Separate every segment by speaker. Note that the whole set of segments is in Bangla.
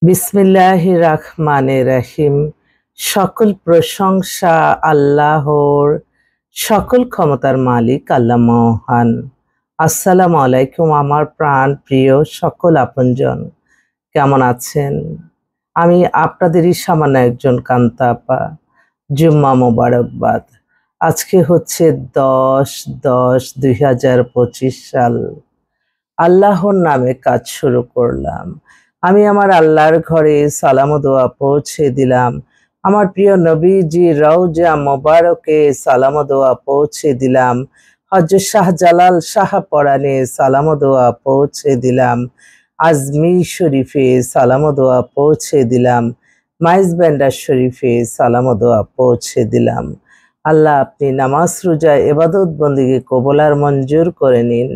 Speaker 1: বিসমিল্লাহির রহমানির রহিম। সকল প্রশংসা আল্লাহর, সকল ক্ষমতার মালিক আল্লাহ মহান। আসসালামু আলাইকুম আমার প্রাণ প্রিয় সকল আপনজন, কেমন আছেন? আমি আপনাদেরই সামান্য একজন কান্তা আপা। জুম্মা মোবারকবাদ। আজকে হচ্ছে 10/10/2025 সাল। আল্লাহর নামে কাজ শুরু করলাম। আমি আমার আল্লাহর ঘরে সালাম ও দোয়া পৌঁছে দিলাম। আমার প্রিয় নবীজি রওজা মোবারকে সালাম ও দোয়া পৌঁছে দিলাম। হযরত শাহজালাল শাহপরানে সালাম ও দোয়া পৌঁছে দিলাম। আজমির শরীফে সালাম ও দোয়া পৌঁছে দিলাম। মাইজ ব্যান্ডার শরীফে সালাম ও দোয়া পৌঁছে দিলাম। আল্লাহ, আপনি নামাজ রোজা ইবাদত বন্দেগী কবুল আর মঞ্জুর করে নিন।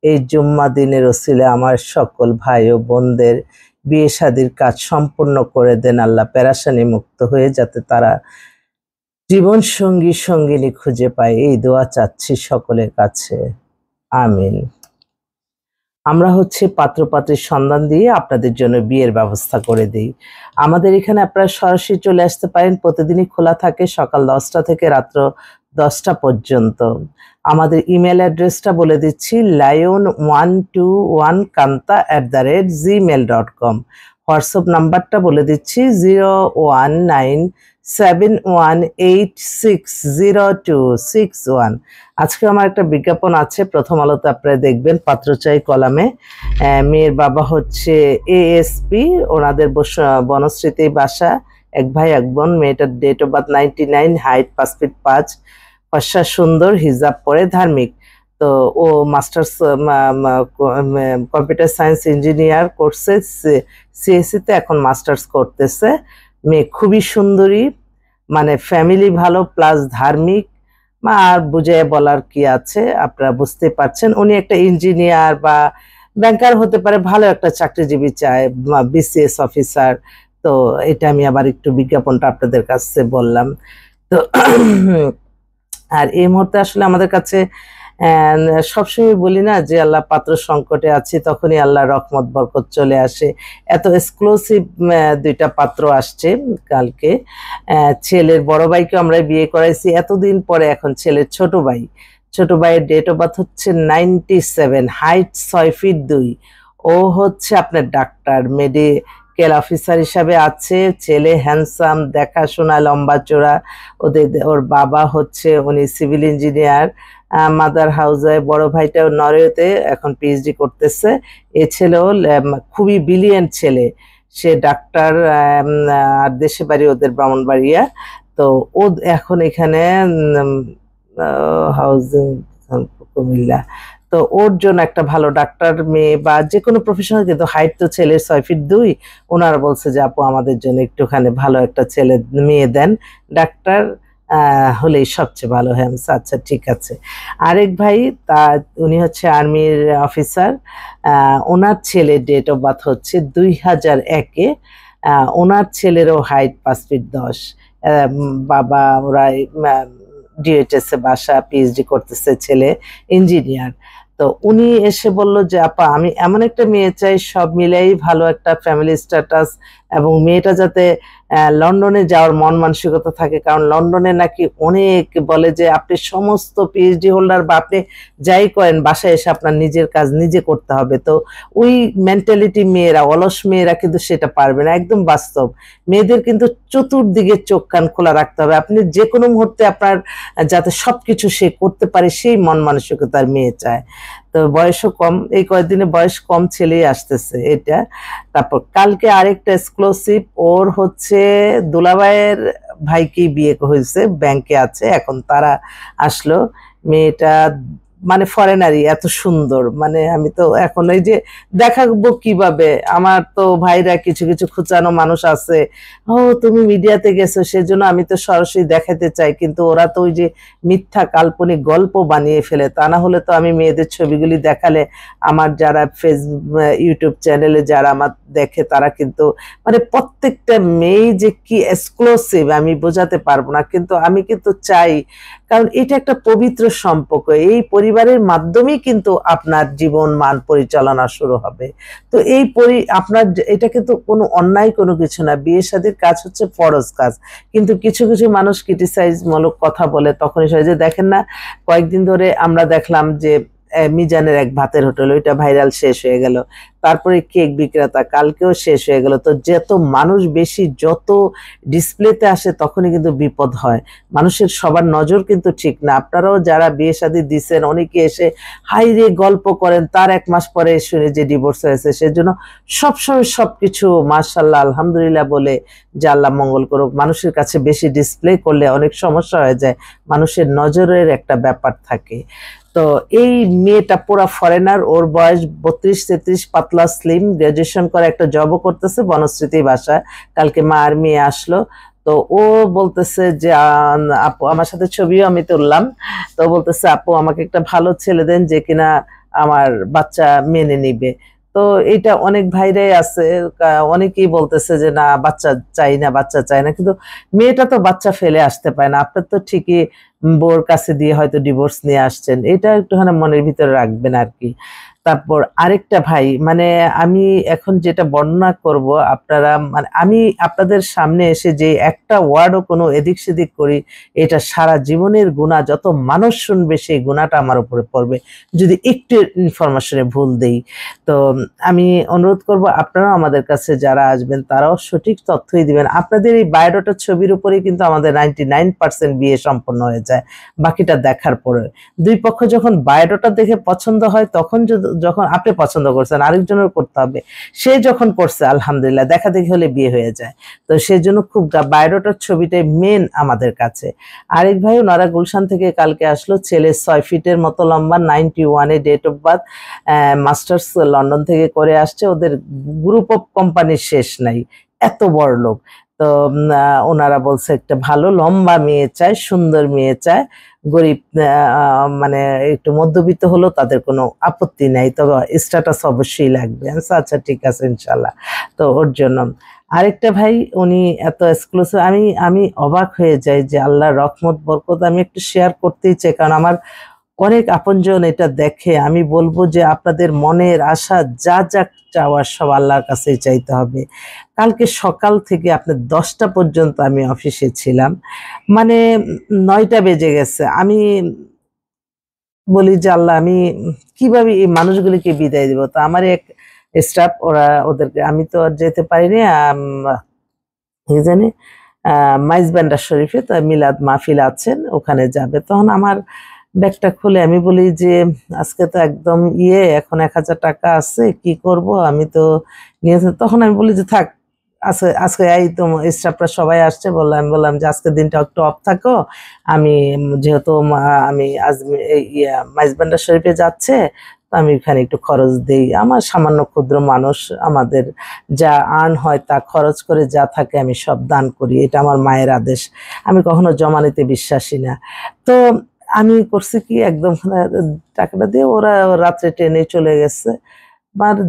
Speaker 1: এই জুম্মা দিনের ওসিলে আমার সকল ভাই ও বোনদের বিয়ে শাদীর কাজ সম্পূর্ণ করে দেন আল্লাহ, পেরেশানি মুক্ত হয়ে যাতে তারা জীবন সঙ্গী সঙ্গিনী খুঁজে পায়, এই দোয়া চাচ্ছি সকলের কাছে, আমিন। আমরা হচ্ছে পাত্রপাত্রীর সন্ধান দিয়ে আপনাদের জন্য বিয়ের ব্যবস্থা করে দিই। আমাদের এখানে আপনারা সরাসরি চলে আসতে পারেন। প্রতিদিনই খোলা থাকে সকাল 10টা থেকে রাত্র 10টা পর্যন্ত। আমাদের ইমেল অ্যাড্রেসটা বলে দিচ্ছি, lion121kanta@gmail.com। হোয়াটসঅ্যাপ নাম্বারটা বলে দিচ্ছি 01971860261। আজকে আমার একটা বিজ্ঞাপন আছে, প্রথম আলোতে আপনারা দেখবেন, পাত্র চাই কলামে। মেয়ের বাবা হচ্ছে এএসপি, ওনাদের বনশ্রীতে বাসা, এক ভাই এক বোন। মেয়েটার date of birth 99, height 5 feet 5, ফর্সা সুন্দর, হিজাব পরে, ধার্মিক। তো ও মাস্টার্স কম্পিউটার সায়েন্স ইঞ্জিনিয়ার করছে, সিএসসি তে এখন মাস্টার্স করতেছে। মেয়ে খুবই সুন্দরী, মানে ফ্যামিলি ভালো প্লাস ধার্মিক। আর বুঝে বলার কি আছে, আপনারা বুঝতে পারছেন। উনি একটা ইঞ্জিনিয়ার বা ব্যাংকার হতে পারে, ভালো একটা চাকরিজীবী চায়, বিসিএস অফিসার। তো এটা আমি আবার একটু বিজ্ঞাপনটা আপনাদের কাছে বললাম। তো আর এই মুহূর্তে আসলে আমাদের কাছে সবসময় বলি না যে আল্লাহ পাত্র সংকটে আছি, তখনই আল্লাহ রহমত বরকত চলে আসে। এত এক্সক্লুসিভ দুইটা পাত্র আসছে কালকে। ছেলের বড় ভাইকে আমরা বিয়ে করাইছি এতদিন পরে, এখন ছেলের ছোট ভাইয়ের ডেট অফ বার্থ হচ্ছে 97, হাইট 6 ফিট 2। ও হচ্ছে আপনার ডাক্তার, মেডিকেল অফিসার হিসাবে আছে। ছেলে হ্যান্ডসাম, দেখাশোনা, লম্বা চোরা। ওর বাবা হচ্ছে উনি সিভিল ইঞ্জিনিয়ার, মাদার হাউসে। বড় ভাইটাও নরওয়েতে এখন পিএইচডি করতেছে। এ ছেলেও খুবই ব্রিলিয়েন্ট ছেলে, সে ডাক্তার, আর দেশে বাড়ি ওদের ব্রাহ্মণবাড়িয়া। তো ও এখন এখানে হাউজিং কুমিল্লা। তো ওর জন্য একটা ভালো ডাক্তার মেয়ে বা যে কোনো প্রফেশনাল, কিন্তু হাইট তো ছেলের 6 ফিট 2। ওনারা বলছে যে আপু আমাদের জন্য একটুখানি ভালো একটা ছেলে মেয়ে দেন, ডাক্তার হলেই সবচেয়ে ভালো হয়। আচ্ছা ঠিক আছে। আরেক ভাই, উনি হচ্ছে আর্মির অফিসার। ওনার ছেলের ডেট অফ বার্থ হচ্ছে 2001-এ। ওনার ছেলেরও হাইট 5 ফিট 10। বাবা ওরা ডিএইচএস এ বাসা, পিএইচডি করতেছে, ছেলে ইঞ্জিনিয়ার। তো উনি এসে বলল যে আপা আমি এমন একটা মেয়ে চাই, সব মিলেই ভালো একটা ফ্যামিলি স্ট্যাটাস, এবং মেয়েটা যাতে লন্ডনে যাওয়ার মন মানসিকতা থাকে, কারণ লন্ডনে নাকি অনেক বলে যে আপনি সমস্ত পিএইচডি হোল্ডার বা আপনি যাই করেন, বাসায় এসে আপনার নিজের কাজ নিজে করতে হবে। তো ওই মেন্টালিটি মেয়েরা, অলস মেয়েরা কিন্তু সেটা পারবে না, একদম বাস্তব। মেয়েদের কিন্তু চতুর্দিকে চোখ কান খোলা রাখতে হবে, আপনি যে কোনো মুহূর্তে আপনার যাতে সবকিছু সে করতে পারে, সেই মন মানসিকতার মেয়ে চায়। তো বয়সও কম, এই কয়েকদিনে বয়স কম ছেলেই আসতেছে এটা। তারপর কালকে আরেকটা এক্সক্লুসিভ, ওর হচ্ছে দুলাভাইয়ের ভাইকেই বিয়ে হয়েছে, ব্যাংকে আছে এখন, তারা আসলো। মেয়েটা মানে ফরেনারি, এত সুন্দর, মানে আমি তো এখন এই যে দেখাবো কিভাবে, আমার তো ভাইরা কিছু কিছু খুঁচানো মানুষ আছে, ও তুমি মিডিয়াতে গেছো সেজন্য আমি তো সরাসরি দেখাতে চাই, কিন্তু ওরা তো ওই যে মিথ্যা কাল্পনিক গল্প বানিয়ে ফেলে। তা না হলে তো আমি মেয়েদের ছবিগুলি দেখালে আমার যারা ইউটিউব চ্যানেলে যারা আমার দেখে, তারা কিন্তু মানে প্রত্যেকটা মেয়ে যে কি এক্সক্লুসিভ আমি বোঝাতে পারবো না। কিন্তু আমি কিন্তু চাই, কারণ এটা একটা পবিত্র সম্পর্ক, এই পরিবার পরিবারের মাধ্যমেই কিন্তু আপনার জীবন মান পরিচালনা শুরু হবে। তো এই আপনার এটা কিন্তু কোনো অন্যায় কোনো কিছু না, বিয়ে শাদীর কাজ হচ্ছে ফরজ কাজ। কিন্তু কিছু কিছু মানুষ ক্রিটিসাইজ মূলক কথা বলে, তখনই যে দেখেন না কয়েকদিন ধরে আমরা দেখলাম যে মিজানের এক ভাতের হোটেল, ওইটা ভাইরাল, শেষ হয়ে গেল। তারপরে কেক বিক্রেতা, কালকেও শেষ হয়ে গেল। তো যত মানুষ বেশি, যত ডিসপ্লেতে আসে, তখনই কিন্তু বিপদ হয়। মানুষের সবার নজর কিন্তু ঠিক না। আপনারাও যারা বিয়ে শাদী দিচ্ছেন, অনেকে এসে হাই রে গল্প করেন, তার 1 মাস পরে শুনে যে ডিভোর্স হয়েছে। সেজন্য সবসময় সবকিছু মাশাআল্লাহ আলহামদুলিল্লাহ বলে যে আল্লাহ মঙ্গল করুক। মানুষের কাছে বেশি ডিসপ্লে করলে অনেক সমস্যা হয়ে যায়, মানুষের নজরের একটা ব্যাপার থাকে। তো এই মেয়েটা পুরা ফরেনার, ওর বয়স 32-33, পাতলা স্লিম, গ্রাজুয়েশন করে একটা জবও করতেছে বনশ্রীতি বাসায়। কালকে মা আর মেয়ে আসলো। তো ও বলতেছে যে আপু, আমার সাথে ছবিও আমি তুললাম, তো বলতেছে আপু আমাকে একটা ভালো ছেলে দেন যে কিনা আমার বাচ্চা মেনে নিবে। তো এটা অনেক ভাইরাই আছে, অনেকেই বলতেছে যে না বাচ্চা চাই না, বাচ্চা চাই না। কিন্তু মেয়েটা তো বাচ্চা ফেলে আসতে পারে না। আপনার তো ঠিকই বোর কাছে দিয়ে হয়তো ডিভোর্স নিয়ে আসছেন, এটা একটুখানি মনের ভিতরে রাখবেন আর কি। তারপর আরেকটা ভাই, মানে আমি এখন যেটা বর্ণনা করব, আপনারা মানে আমি আপনাদের সামনে এসে যে একটা ওয়ার্ডও কোনো এদিক সেদিক করি, এটা সারা জীবনের গুনাহ, যত মানুষ শুনবে সেই গুনাহটা আমার উপরে পড়বে যদি একটু ইনফরমেশনে ভুল দেই। তো আমি অনুরোধ করব আপনারাও আমাদের কাছে যারা আসবেন তারাও সঠিক তথ্যই দিবেন। আপনাদের এই বায়োডাটা ছবির উপরেই কিন্তু আমাদের 99% বিয়ে সম্পন্ন হয়ে যায়, বাকিটা দেখার পরে। দুই পক্ষ যখন বায়োডাটা দেখে পছন্দ হয়, তখন যখন আপনি পছন্দ করছেন, আরেকজনের করতে হবে, সে যখন করছে আলহামদুলিল্লাহ, দেখা দেখি হলে বিয়ে হয়ে যায়। তো সেই জন্য খুব বায়োডাটার ছবিটাই মেন আমাদের কাছে। আরেক ভাই ওনারা গুলশান থেকে কালকে আসলো, ছেলে 6 ফিটের মতো লম্বা, 91-এ date of birth, masters London থেকে করে আসছে। ওদের গ্রুপ অফ কোম্পানির শেষ নাই, এত বড় লোক। তো ওনারা বলছে একটা ভালো লম্বা মেয়ে চায়, সুন্দর মেয়ে চায়, গরিব মানে একটু মধ্যবিত্ত হলো তাদের কোনো আপত্তি নাই, তবে স্ট্যাটাস অবশ্যই লাগবে। আচ্ছা ঠিক আছে ইনশাল্লাহ। তো ওর জন্য আরেকটা ভাই, উনি এত এক্সক্লুসিভ, আমি অবাক হয়ে যাই যে আল্লাহর রহমত বরকত। আমি একটু শেয়ার করতেই চাই, কারণ আমার অনেক আপনজন এটা দেখে। আমি বলবো যে আপনাদের মনের আশা যা যা চাওয়ার সব আল্লাহর কাছেই চাইতে হবে। কালকে সকাল থেকে আপনার 10টা পর্যন্ত আমি অফিসে ছিলাম, মানে 9টা বেজে গেছে। আমি বলি যে আল্লাহ, আমি কিভাবে এই মানুষগুলিকে বিদায় দিব। তো আমার এক স্টাফ, ওদেরকে আমি তো আর যেতে পারিনি, কি জানি মাইজবান্ডার শরীফে তো মিলাদ মাহফিল আছেন, ওখানে যাবে। তখন আমার ব্যাগটা খুলে আমি বলি যে আজকে তো একদম এখন 1000 টাকা আছে, কি করব, আমি তো নিয়েছি। তখন আমি বলি যে থাক, আজকে আজকে এই তো স্টাফরা সবাই আসছে, আমি বললাম যে আজকের দিনটা একটু অফ থাকো, আমি যেহেতু আমি আজ মাইজবান্ডার শরীফে যাচ্ছে, তো আমি এখানে একটু খরচ দেই। আমার সামান্য ক্ষুদ্র মানুষ, আমাদের যা আর্ন হয় তা খরচ করে যা থাকে আমি সব দান করি, এটা আমার মায়ের আদেশ। আমি কখনো জমা নিতে বিশ্বাসী না। তো আমি করছি কি, একদম টাকাটা দিয়ে ওরা রাত্রে ট্রেনে চলে গেছে। মানে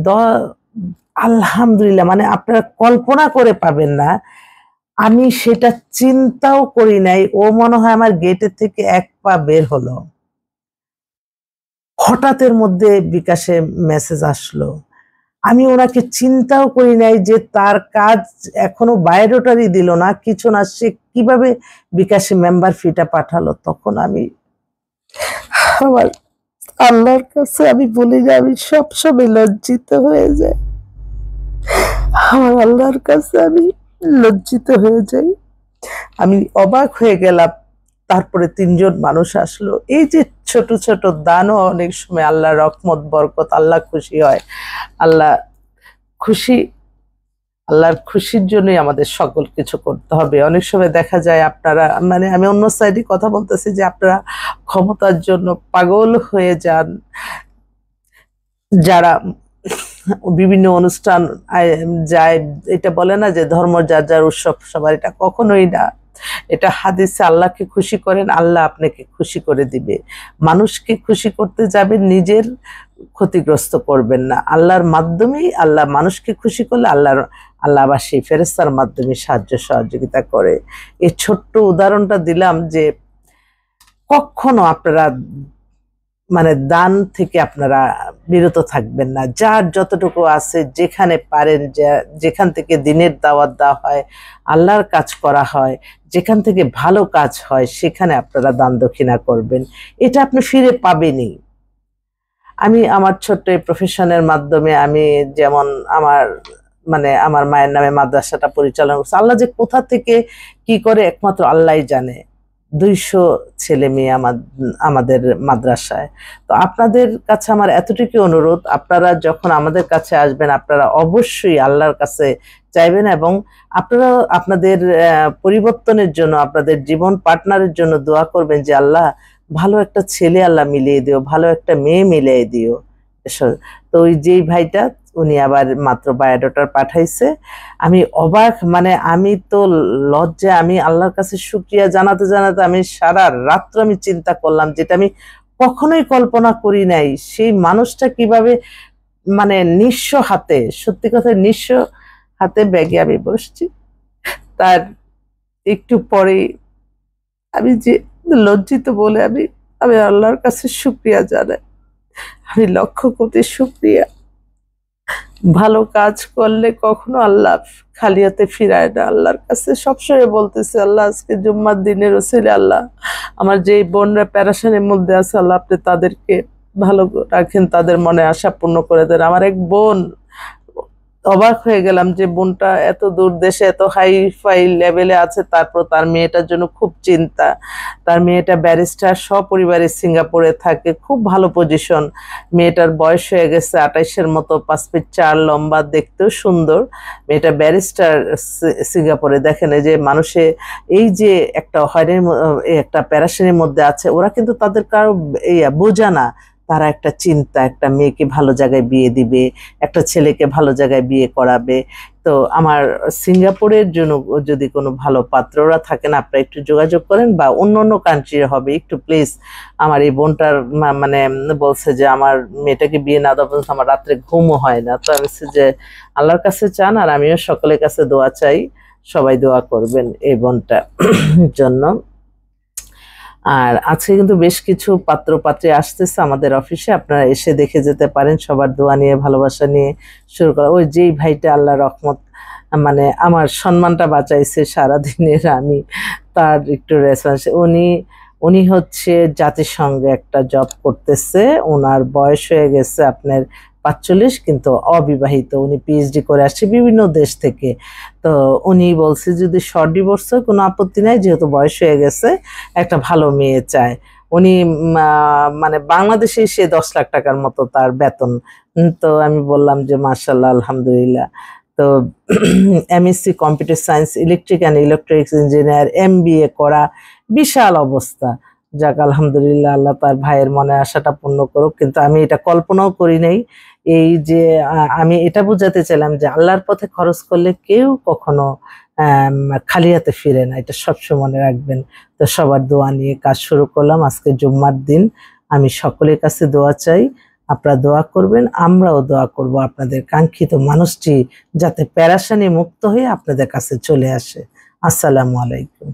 Speaker 1: আলহামদুলিল্লাহ, মানে আপনারা কল্পনা করে পাবেন না, আমি সেটা চিন্তাও করি নাই। ও মনে হয় আমার গেটের থেকে 1 পা বের হলো, হঠাৎের মধ্যে বিকাশে মেসেজ আসলো। আমি ওনাকে চিন্তাও করি নাই যে তার কাজ এখনো বায়োডাটারই দিল না, কিছু না, সে কিভাবে বিকাশে মেম্বার ফিটা পাঠালো। তখন আমি আমার আল্লাহর কাছে আমি বলি যে আমি সবসময় লজ্জিত হয়ে যাই, আমার আল্লাহর কাছে আমি লজ্জিত হয়ে যাই। আমি অবাক হয়ে গেলাম। তারপরে 3 জন মানুষ আসলো। এই যে ছোট ছোট দানও অনেক সময় আল্লাহর রহমত বরকত, আল্লাহ খুশি হয়। আল্লাহ খুশি, আল্লাহর খুশির জন্যই আমাদের সকল কিছু করতে হবে। অনেক সময় দেখা যায় আপনারা, মানে আমি অন্য সাইডে কথা বলতেছি, যে আপনারা ক্ষমতার জন্য পাগল হয়ে যান, যারা বিভিন্ন অনুষ্ঠান যায়, এটা বলে না যে ধর্ম যার যার উৎসব সবার, এটা কখনোই না। এটা হাদিসে আল্লাহকে খুশি করেন, আল্লাহ আপনাকে খুশি করে দিবে। মানুষকে খুশি করতে যাবেন, নিজের ক্ষতিগ্রস্ত করবেন না। আল্লাহর মাধ্যমেই, আল্লাহ মানুষকে খুশি করলে আল্লাহ আবার সেই ফেরেশতার মাধ্যমে সাহায্য সহযোগিতা করে। এই ছোট্ট উদাহরণটা দিলাম যে কখনো আপনারা মানে দান থেকে আপনারা বিরত থাকবেন না। যার যতটুকু আছে, যেখানে পারেন, যেখান থেকে দিনের দাওয়াত দেওয়া হয়, আল্লাহর কাজ করা হয়, যেখান থেকে ভালো কাজ হয়, সেখানে আপনারা দান দক্ষিণা করবেন। এটা আপনি ফিরে পাবেনই। আমি আমার ছোট্ট এই প্রফেশনের মাধ্যমে আমি যেমন আমার আমার মায়ের নামে মাদ্রাসাটা পরিচালনা করছি। আল্লাহ যে কোথা থেকে কি করে একমাত্র আল্লাহই জানে। 200 ছেলে মেয়ে আমাদের মাদ্রাসায়। তো আপনাদের কাছে আমার এতটুকু অনুরোধ, আপনারা যখন আমাদের কাছে আসবেন আপনারা অবশ্যই আল্লাহর কাছে চাইবেন এবং আপনারা আপনাদের পরিবর্তনের জন্য, আপনাদের জীবন পার্টনারের জন্য দোয়া করবেন যে আল্লাহ ভালো একটা ছেলে আল্লাহ মিলিয়ে দিও, ভালো একটা মেয়ে মিলিয়ে দিও। তো ওই যেই ভাইটা উনি আবার মাত্র বায়োডাটা পাঠাইছে, আমি অবাক, আমি তো লজ্জা, আমি আল্লাহর কাছে শুকরিয়া জানাতে জানাতে আমি সারা রাত্র আমি চিন্তা করলাম, যেটা আমি কখনোই কল্পনা করি নাই। সেই মানুষটা কিভাবে নিঃস্ব হাতে, সত্যি কথা নিঃস্ব হাতে ব্যাগে আমি বসছি, তার একটু পরে আমি যে লজ্জিত বলে আমি আমি আল্লাহর কাছে শুকরিয়া জানাই। আমি লক্ষ কোটি শুকরিয়া। ভালো কাজ করলে কখনো আল্লাহ খালি হাতে ফিরায় না। আল্লাহর কাছে সবসময় বলতেছে, আল্লাহ আজকে জুম্মার দিনের ওসিলে আল্লাহ আমার যে বোনরা প্যারাশানির মধ্যে আছে, আল্লাহ আপনি তাদেরকে ভালো রাখেন, তাদের মনে আশা পূর্ণ করে দেন। আমার এক বোন, অবাক হয়ে গেলাম যে বোনটা এত দূর দেশে এত হাই ফাই লেভেলে আছে, তারপর তার মেয়েটার জন্য খুব চিন্তা। তার মেয়েটা ব্যারিস্টার, সপরিবারে সিঙ্গাপুরে থাকে, খুব ভালো পজিশন। মেয়েটার বয়স হয়ে গেছে 28-এর মতো, 5 ফিট 4 লম্বা, দেখতেও সুন্দর। মেয়েটা ব্যারিস্টার সিঙ্গাপুরে। দেখেন এই যে মানুষে এই যে একটা হয়রানির একটা প্যারাশানির মধ্যে আছে, ওরা কিন্তু তাদের কারো বোঝা না। তারা একটা চিন্তা, একটা মেয়েকে ভালো জায়গায় বিয়ে দিবে, একটা ছেলেকে ভালো জায়গায় বিয়ে করাবে। তো আমার সিঙ্গাপুরের জন্য যদি কোনো ভালো পাত্ররা থাকেন আপনারা একটু যোগাযোগ করেন, বা অন্য অন্য কান্ট্রির হবে একটু প্লিজ। আমার এই বোনটার বলছে যে আমার মেয়েটাকে বিয়ে না দেওয়া পর্যন্ত আমার রাত্রে ঘুমও হয় না। তো আমি যে আল্লাহর কাছে চান, আর আমিও সকলের কাছে দোয়া চাই, সবাই দোয়া করবেন এই বোনটার জন্য। আর আজকে কিন্তু বেশ কিছু পাত্র পাত্রী আসতেছে আমাদের অফিসে, আপনারা এসে দেখে যেতে পারেন। সবার দোয়া নিয়ে, ভালোবাসা নিয়ে শুরু করা। ওই যেই ভাইটা আল্লাহ রহমত আমার সম্মানটা বাঁচাইছে সারাদিনের, আমি তার একটু রেসপন্স। উনি হচ্ছে জাতিসংঘে একটা জব করতেছে, ওনার বয়স হয়ে গেছে আপনার 45, কিন্তু অবিবাহিত। উনি পিএইচডি করে আসছে বিভিন্ন দেশ থেকে। তো উনি বলছে যদি শর্ট ডিভোর্স হয় কোনো আপত্তি নাই, যেহেতু বয়স হয়ে গেছে, একটা ভালো মেয়ে চায়। উনি বাংলাদেশে সে 10 লাখ টাকার মতো তার বেতন। তো আমি বললাম যে মাশাআল্লাহ, আলহামদুলিল্লাহ। তো MSc computer science, electric and electronics engineer, MBA করা, বিশাল অবস্থা। যাক আলহামদুলিল্লাহ, আল্লাহ তার ভাইয়ের মনে আশাটা পূর্ণ করুক। কিন্তু আমি এটা কল্পনাও করি নাই। এই যে আমি এটা বোঝাতে চাইলাম যে আল্লাহর পথে খরচ করলে কেউ কখনো খালি হাতে ফিরে না, এটা সবসময় মনে রাখবেন। তো সবার দোয়া নিয়ে কাজ শুরু করলাম। আজকে জুম্মার দিন, আমি সকলের কাছে দোয়া চাই, আপনারা দোয়া করবেন, আমরাও দোয়া করব আপনাদের কাঙ্ক্ষিত মানুষটি যাতে প্যারাশানি মুক্ত হয়ে আপনাদের কাছে চলে আসে। আসসালামু আলাইকুম।